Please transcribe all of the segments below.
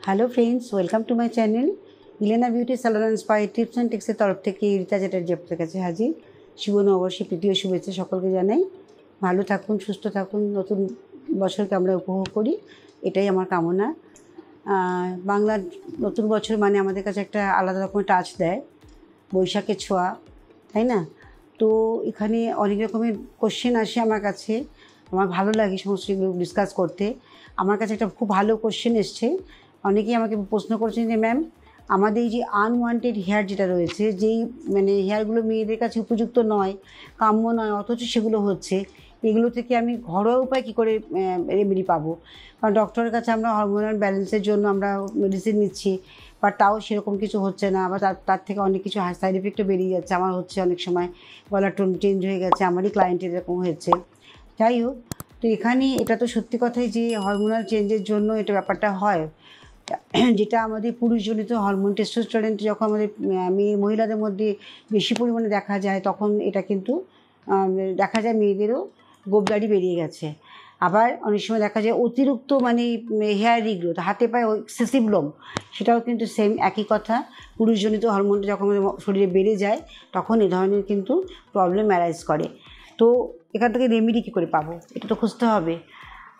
Hello friends, welcome to my channel Elena beauty salon and spa tips and টিক্সের তরফ থেকে রিতা চ্যাটার্জি আপনাদের কাছে হাজির। শুভ নববর্ষের প্রীতি ও শুভেচ্ছা সকলকে জানাই। ভালো থাকুন, সুস্থ থাকুন, নতুন বছরকে আমরা উপভোগ করি, এটাই আমার কামনা। বাংলার নতুন বছর মানে আমাদের কাছে একটা আলাদা রকমের টাচ দেয়, বৈশাখের ছোঁয়া, তাই না? তো এখানে অনেক রকমের কোশ্চেন আসে আমার কাছে, আমার ভালো লাগে সমস্ত এগুলো ডিসকাস করতে। আমার কাছে একটা খুব ভালো কোশ্চেন এসছে, অনেকেই আমাকে প্রশ্ন করছেন যে ম্যাম, আমাদের এই যে আনওয়ান্টেড হেয়ার যেটা রয়েছে, যেই মানে হেয়ারগুলো মেয়েদের কাছে উপযুক্ত নয়, কাম্য নয়, অথচ সেগুলো হচ্ছে, এগুলো থেকে আমি ঘরোয়া উপায় কী করে রেমেডি পাবো? কারণ ডক্টরের কাছে আমরা হরমোনাল ব্যালেন্সের জন্য আমরা মেডিসিন নিচ্ছি, বা তাও সেরকম কিছু হচ্ছে না, বা তার থেকে অনেক কিছু সাইড এফেক্টও বেরিয়ে যাচ্ছে। আমার হচ্ছে অনেক সময় গলার টোন চেঞ্জ হয়ে গেছে, আমারই ক্লায়েন্টের এরকম হয়েছে। যাই হোক, তো এখানে এটা তো সত্যি কথাই যে হরমোনাল চেঞ্জের জন্য এটা ব্যাপারটা হয়, যেটা আমাদের পুরুষজনিত হরমোন টেস্টোস্টেরন যখন আমাদের মহিলাদের মধ্যে বেশি পরিমাণে দেখা যায়, তখন এটা কিন্তু দেখা যায় মেয়েদেরও গোবদাড়ি বেরিয়ে গেছে। আবার অনেক সময় দেখা যায় অতিরিক্ত মানে হেয়ার রিগ্রোথ, হাতে পায়ে এক্সেসিভ লোম, সেটাও কিন্তু সেম একই কথা। পুরুষজনিত হরমোনটা যখন শরীরে বেড়ে যায়, তখন এ ধরনের কিন্তু প্রবলেম অ্যারাইজ করে। তো এখান থেকে রেমেডি কী করে পাবো, এটা তো খুঁজতে হবে।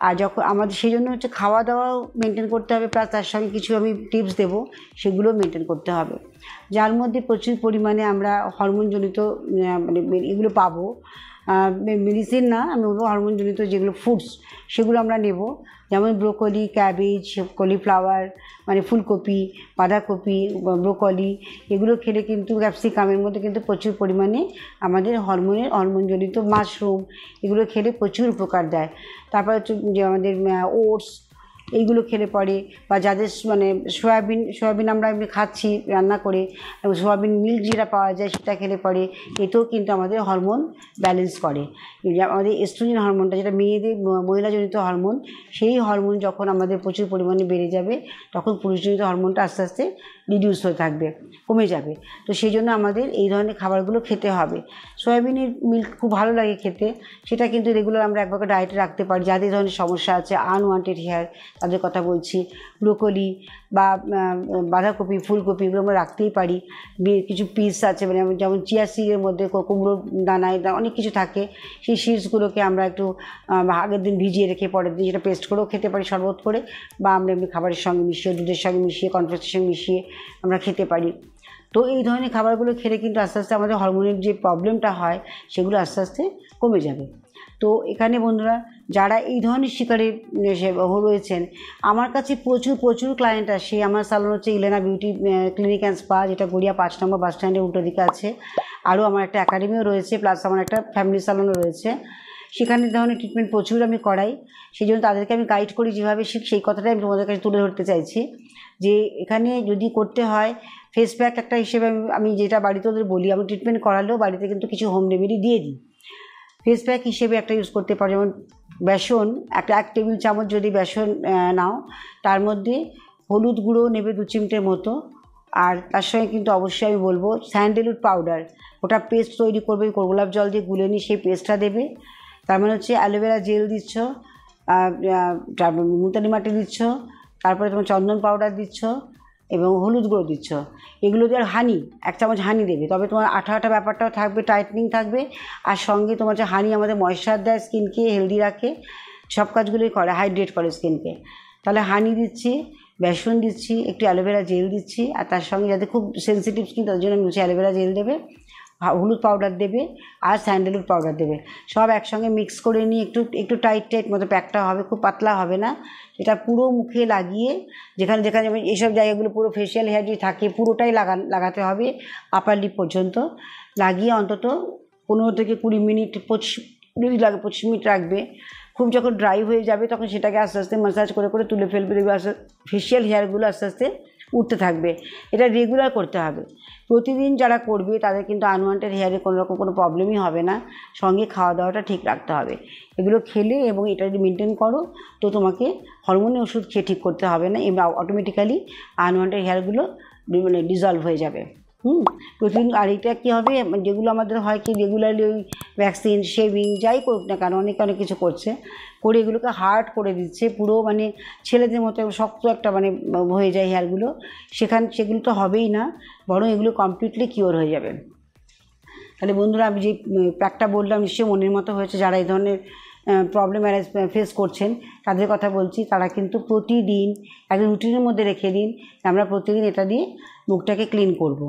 আর যখন আমাদের সেই জন্য হচ্ছে খাওয়া দাওয়াও মেনটেন করতে হবে, প্লাস তার সঙ্গে কিছু আমি টিপস দেবো, সেগুলোও মেনটেন করতে হবে, যার মধ্যে প্রচুর পরিমাণে আমরা হরমোনজনিত মানে এগুলো পাবো। মেডিসিন না, আমি বলবো হরমোনজনিত যেগুলো ফুডস, সেগুলো আমরা নেব। যেমন ব্রোকলি, ক্যাবেজ, কলিফ্লাওয়ার মানে ফুলকপি, বাঁধাকপি, ব্রোকলি, এগুলো খেলে কিন্তু ক্যাপসিকামের মধ্যে কিন্তু প্রচুর পরিমাণে আমাদের হরমোনজনিত মাশরুম, এগুলো খেলে প্রচুর উপকার দেয়। তারপর হচ্ছে যে আমাদের ওটস, এইগুলো খেলে পরে, বা যাদের মানে সয়াবিন আমরা এমনি খাচ্ছি রান্না করে, এবং সয়াবিন মিল্ক যেটা পাওয়া যায় সেটা খেলে পরে, এতেও কিন্তু আমাদের হরমোন ব্যালেন্স করে। আমাদের এস্ট্রোজেন হরমোনটা, যেটা মেয়েদের মহিলাজনিত হরমোন, সেই হরমোন যখন আমাদের প্রচুর পরিমাণে বেড়ে যাবে, তখন পুরুষজনিত হরমোনটা আস্তে আস্তে রিডিউস হয়ে থাকবে, কমে যাবে। তো সেই জন্য আমাদের এই ধরনের খাবারগুলো খেতে হবে। সয়াবিনের মিল্ক খুব ভালো লাগে খেতে, সেটা কিন্তু রেগুলার আমরা একবার ডায়েটে রাখতে পারি। যাদের ধরনের সমস্যা আছে, আনওয়ান্টেড হেয়ার, তাদের কথা বলছি। ব্রোকলি বা বাঁধাকপি, ফুলকপি, এগুলো আমরা রাখতেই পারি। কিছু পিস আছে, মানে যেমন চিয়া সিডের মধ্যে কুমড়ো দানায় অনেক কিছু থাকে, সেই সিডসগুলোকে আমরা একটু আগের দিন ভিজিয়ে রেখে পরের দিন সেটা পেস্ট করেও খেতে পারি, শরবত করে, বা আমরা এমনি খাবারের সঙ্গে মিশিয়ে, দুধের সঙ্গে মিশিয়ে, কর্নফ্লেক্সের সঙ্গে মিশিয়ে আমরা খেতে পারি। তো এই ধরনের খাবারগুলো খেলে কিন্তু আস্তে আস্তে আমাদের হরমোনের যে প্রবলেমটা হয়, সেগুলো আস্তে আস্তে কমে যাবে। তো এখানে বন্ধুরা, যারা এই ধরনের শিকারে রয়েছেন, আমার কাছে প্রচুর ক্লায়েন্ট আসে। আমার স্যালন হচ্ছে Elena beauty clinic and spa, যেটা গড়িয়া 5 নম্বর বাস স্ট্যান্ডের উল্টো দিকে আছে। আরও আমার একটা একাডেমিও রয়েছে, প্লাস আমার একটা ফ্যামিলি স্যালনও রয়েছে। সেখানে ধরনের ট্রিটমেন্ট প্রচুর আমি করাই, সেই জন্য তাদেরকে আমি গাইড করি যেভাবে সেই কথাটাই আমি তোমাদের কাছে তুলে ধরতে চাইছি। যে এখানে যদি করতে হয়, ফেস প্যাক একটা হিসেবে আমি যেটা বাড়িতে ওদের বলি, আমি ট্রিটমেন্ট করালেও বাড়িতে কিন্তু কিছু হোম রেমেডি দিয়ে দিই। ফেস প্যাক হিসেবে একটা ইউজ করতে পারো, যেমন বেসন, একটা 1 টেবিল চামচ যদি বেসন নাও, তার মধ্যে হলুদ গুঁড়ো নেবে 2 চিমটের মতো, আর তার সঙ্গে কিন্তু অবশ্যই আমি বলবো স্যান্ডেলউড পাউডার, ওটা পেস্ট তৈরি করবে, গোলাপ জল দিয়ে গুলে নিয়ে সেই পেস্টটা দেবে। তার মানে হচ্ছে অ্যালোভেরা জেল দিচ্ছ, মুলতানি মাটি দিচ্ছ, তারপরে তোমার চন্দন পাউডার দিচ্ছ, এবং হলুদ গুঁড়ো দিচ্ছ, এগুলো দিয়ে, আর হানি 1 চামচ হানি দেবে, তবে তোমার আঠা ব্যাপারটাও থাকবে, টাইটনিং থাকবে। আর সঙ্গে তোমার যে হানি আমাদের ময়েশ্চার দেয়, স্কিনকে হেলদি রাখে, সব কাজগুলোই করে, হাইড্রেট করে স্কিনকে। তাহলে হানি দিচ্ছি, বেসন দিচ্ছি, একটু অ্যালোভেরা জেল দিচ্ছি, আর তার সঙ্গে যাদের খুব সেন্সিটিভ স্কিন তাদের জন্য আমি বলছি অ্যালোভেরা জেল দেবে, হলুদ পাউডার দেবে, আর স্যান্ডেলউড পাউডার দেবে। সব একসঙ্গে মিক্স করে নিয়ে একটু টাইট মতো প্যাকটা হবে, খুব পাতলা হবে না। এটা পুরো মুখে লাগিয়ে, যেখানে এইসব জায়গাগুলো পুরো ফেশিয়াল হেয়ার যে থাকে, পুরোটাই লাগাতে হবে, আপার লিপ পর্যন্ত লাগিয়ে অন্তত 15 থেকে 20 মিনিট, 25 মিনিট রাখবে। খুব যখন ড্রাই হয়ে যাবে, তখন সেটাকে আস্তে আস্তে ম্যাসাজ করে তুলে ফেলবে, দেখবে ফেশিয়াল হেয়ারগুলো আস্তে আস্তে উঠতে থাকবে। এটা রেগুলার করতে হবে, প্রতিদিন যারা করবে তাদের কিন্তু আনওয়ান্টেড হেয়ারে কোনো প্রবলেমই হবে না। সঙ্গে খাওয়া দাওয়াটা ঠিক রাখতে হবে, এগুলো খেলে, এবং এটা যদি মেনটেন করো, তো তোমাকে হরমোনের ওষুধ খেয়ে ঠিক করতে হবে না, এমনি অটোমেটিক্যালি আনওয়ান্টেড হেয়ারগুলো মানে ডিজলভ হয়ে যাবে। প্রতিদিন। আর এটা কী হবে, যেগুলো আমাদের হয় কি রেগুলারলি ওই ভ্যাকসিন, শেভিং যাই করুক না কেন, অনেক কিছু করছে, করে এগুলোকে হার্ড করে দিচ্ছে, পুরো মানে ছেলেদের মতো শক্ত একটা মানে হয়ে যায় হেয়ারগুলো, সেগুলো তো হবেই না, বরং এগুলো কমপ্লিটলি কিওর হয়ে যাবে। তাহলে বন্ধুরা, আমি যে প্যাকটা বললাম নিশ্চয়ই মনের মতো হয়েছে। যারা এই ধরনের প্রবলেম ফেস করছেন তাদের কথা বলছি, তারা কিন্তু প্রতিদিন একদম রুটিনের মধ্যে রেখে দিন, আমরা প্রতিদিন এটা দিয়ে মুখটাকে ক্লিন করব।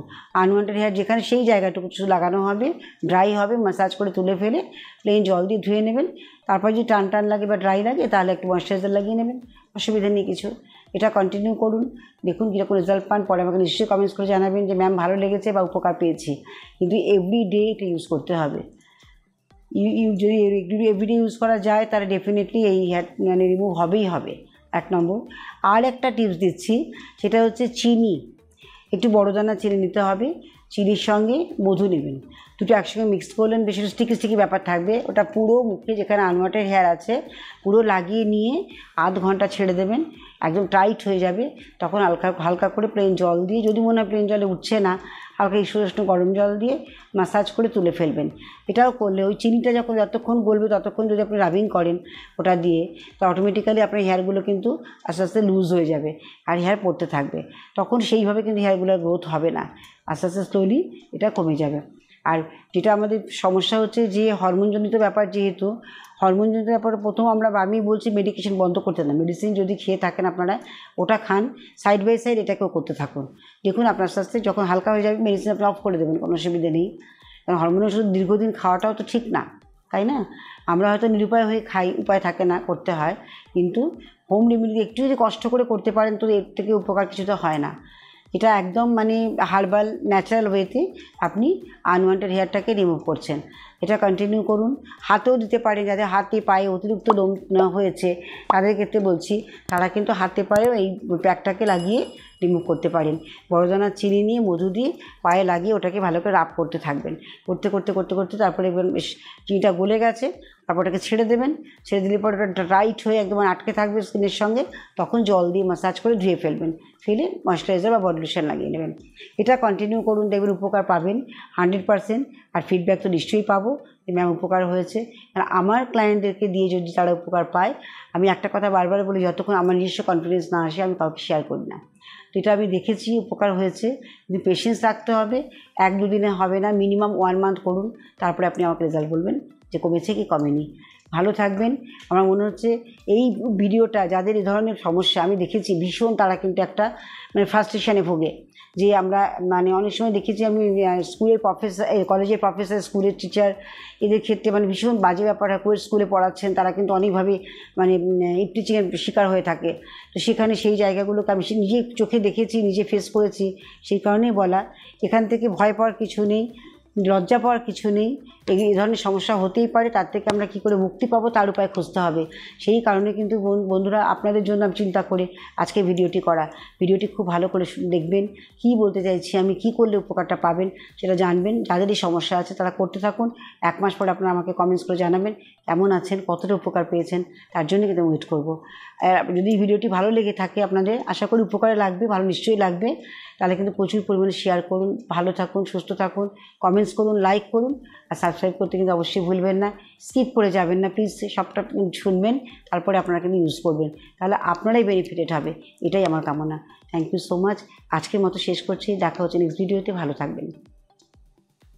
আনওয়ান্টেড হেয়ার যেখানে সেই জায়গাটুকু শুধু লাগানো হবে, ড্রাই হবে, ম্যাসাজ করে তুলে ফেলে প্লেন জল দিয়ে ধুয়ে নেবেন। তারপর যদি টান টান লাগে বা ড্রাই লাগে তাহলে একটু ময়েশ্চারাইজার লাগিয়ে নেবেন, অসুবিধা নেই কিছু। এটা কন্টিনিউ করুন, দেখুন কীরকম রেজাল্ট পান। পরে আমাকে নিশ্চয়ই কমেন্টস করে জানাবেন যে ম্যাম ভালো লেগেছে বা উপকার পেয়েছি। কিন্তু এভরিডে এটা ইউজ করতে হবে। যদি এভরিডে ইউজ করা যায় তাহলে ডেফিনেটলি এই হেয়ার মানে রিমুভ হবেই হবে। 1 নম্বর। আর একটা টিপস দিচ্ছি, সেটা হচ্ছে চিনি। একটু বড় দানা চিনি নিতে হবে, চিনির সঙ্গে মধু নেবেন, দুটো একসঙ্গে মিক্সড করলেন, বেশি স্টিকি স্টিকি ব্যাপার থাকবে, ওটা পুরো মুখে যেখানে আনওয়ান্টেড হেয়ার আছে পুরো লাগিয়ে নিয়ে আধ ঘন্টা ছেড়ে দেবেন, একদম টাইট হয়ে যাবে। তখন হালকা হালকা করে প্লেন জল দিয়ে, যদি মনে হয় প্লেন জলে উঠছে না, হালকা উষ্ণ গরম জল দিয়ে ম্যাসাজ করে তুলে ফেলবেন। এটাও করলে ওই চিনিটা যতক্ষণ গলবে ততক্ষণ যদি আপনি রাবিং করেন ওটা দিয়ে, তো অটোমেটিক্যালি আপনার হেয়ারগুলো কিন্তু আস্তে আস্তে লুজ হয়ে যাবে আর হেয়ার পড়তে থাকবে। তখন সেইভাবে কিন্তু হেয়ারগুলোর গ্রোথ হবে না, আস্তে আস্তে স্লোলি এটা কমে যাবে। আর যেটা আমাদের সমস্যা হচ্ছে যে হরমোনজনিত ব্যাপার, যেহেতু হরমোনজনিত ব্যাপারে আমি বলছি মেডিকেশন বন্ধ করতে না। মেডিসিন যদি খেয়ে থাকেন আপনারা, ওটা খান, সাইড বাই সাইড এটাকেও করতে থাকুন। দেখুন আপনার আস্তে আস্তে যখন হালকা হয়ে যাবে মেডিসিন আপনি অফ করে দেবেন, কোনো অসুবিধা নেই। কারণ হরমোনের ওষুধ দীর্ঘদিন খাওয়াটাও তো ঠিক না, তাই না? আমরা হয়তো নিরুপায় হয়ে খাই, উপায় থাকে না, করতে হয়। কিন্তু হোম রেমেডি একটু যদি কষ্ট করে করতে পারেন তো এর থেকে উপকার কিছু তো হয় না। এটা একদম মানে হার্বাল ন্যাচারাল ওয়েতে আপনি আনওয়ান্টেড হেয়ারটাকে রিমুভ করছেন। এটা কন্টিনিউ করুন। হাতেও দিতে পারেন, যাদের হাতে পায়ে অতিরিক্ত লোম হয়েছে তাদের ক্ষেত্রে বলছি, তারা কিন্তু হাতে পায়েও এই প্যাকটাকে লাগিয়ে রিমুভ করতে পারেন। বড় দানার চিনি নিয়ে মধু দিয়ে পায়ে লাগিয়ে ওটাকে ভালো করে রাব করতে থাকবেন, করতে করতে করতে করতে তারপরে দেখবেন বেশ চিনিটা গলে গেছে। তারপর ওটাকে ছেড়ে দেবেন, ছেড়ে দিলে পরে ওটা টাইট হয়ে একদম আটকে থাকবে স্কিনের সঙ্গে, তখন জল দিয়ে ম্যাসাজ করে ধুয়ে ফেলবেন, ফেলে ময়েশ্চারাইজার বা বডি লোশন লাগিয়ে নেবেন। এটা কন্টিনিউ করুন, দেখবেন উপকার পাবেন 100%। আর ফিডব্যাক তো নিশ্চয়ই পাবো যে ম্যাম উপকার হয়েছে। আর আমার ক্লায়েন্টদেরকে দিয়ে যদি তারা উপকার পায়, আমি একটা কথা বারবার বলি, যতক্ষণ আমার নিজস্ব কনফিডেন্স না আসে আমি কাউকে শেয়ার করি না। তো এটা আমি দেখেছি উপকার হয়েছে, কিন্তু পেশেন্স রাখতে হবে। 1-2 দিনে হবে না, মিনিমাম 1 মান্থ করুন, তারপরে আপনি আমাকে রেজাল্ট বলবেন যে কমেছে কি কমেনি। ভালো থাকবেন। আমার মনে হচ্ছে এই ভিডিওটা যাদের এই ধরনের সমস্যা আমি দেখেছি ভীষণ, তারা কিন্তু একটা মানে ফ্রাস্ট্রেশনে ভোগে। যে আমরা মানে অনেক সময় দেখেছি আমি স্কুলের প্রফেসর, কলেজের প্রফেসর, স্কুলের টিচার, এদের ক্ষেত্রে মানে ভীষণ বাজে ব্যাপার হয়। স্কুলে পড়াচ্ছেন তারা কিন্তু অনেকভাবে মানে ইপটিচিংয়ের শিকার হয়ে থাকে। তো সেখানে সেই জায়গাগুলোকে আমি নিজে চোখে দেখেছি, নিজে ফেস করেছি, সেই কারণেই বলা। এখান থেকে ভয় পাওয়ার কিছু নেই, লজ্জা পাওয়ার কিছু নেই। এই ধরনের সমস্যা হতেই পারে, তার থেকে আমরা কী করে মুক্তি পাবো তার উপায় খুঁজতে হবে। সেই কারণে কিন্তু বন্ধুরা আপনাদের জন্য আমি চিন্তা করে আজকে ভিডিওটি করা। ভিডিওটি খুব ভালো করে দেখবেন, কী বলতে চাইছি আমি, কী করলে উপকারটা পাবেন সেটা জানবেন। যাদের এই সমস্যা আছে তারা করতে থাকুন। 1 মাস পরে আপনারা আমাকে কমেন্টস করে জানাবেন কেমন আছেন, কতটা উপকার পেয়েছেন, তার জন্য কিন্তু ওয়েট করবো। যদি ভিডিওটি ভালো লেগে থাকে আপনাদের, আশা করি উপকারে লাগবে, ভালো নিশ্চয়ই লাগবে, তাহলে কিন্তু প্রচুর পরিমাণে শেয়ার করুন। ভালো থাকুন, সুস্থ থাকুন, কমেন্টস করুন, লাইক করুন, আর সাবস্ক্রাইব করতে কিন্তু অবশ্যই ভুলবেন না। স্কিপ করে যাবেন না প্লিজ, সবটা শুনবেন, তারপরে আপনারা কিন্তু ইউজ করবেন, তাহলে আপনারাই বেনিফিটেড হবে, এটাই আমার কামনা। Thank you so much. আজকের মতো শেষ করছি, দেখা হচ্ছে নেক্সট ভিডিওতে। ভালো থাকবেন।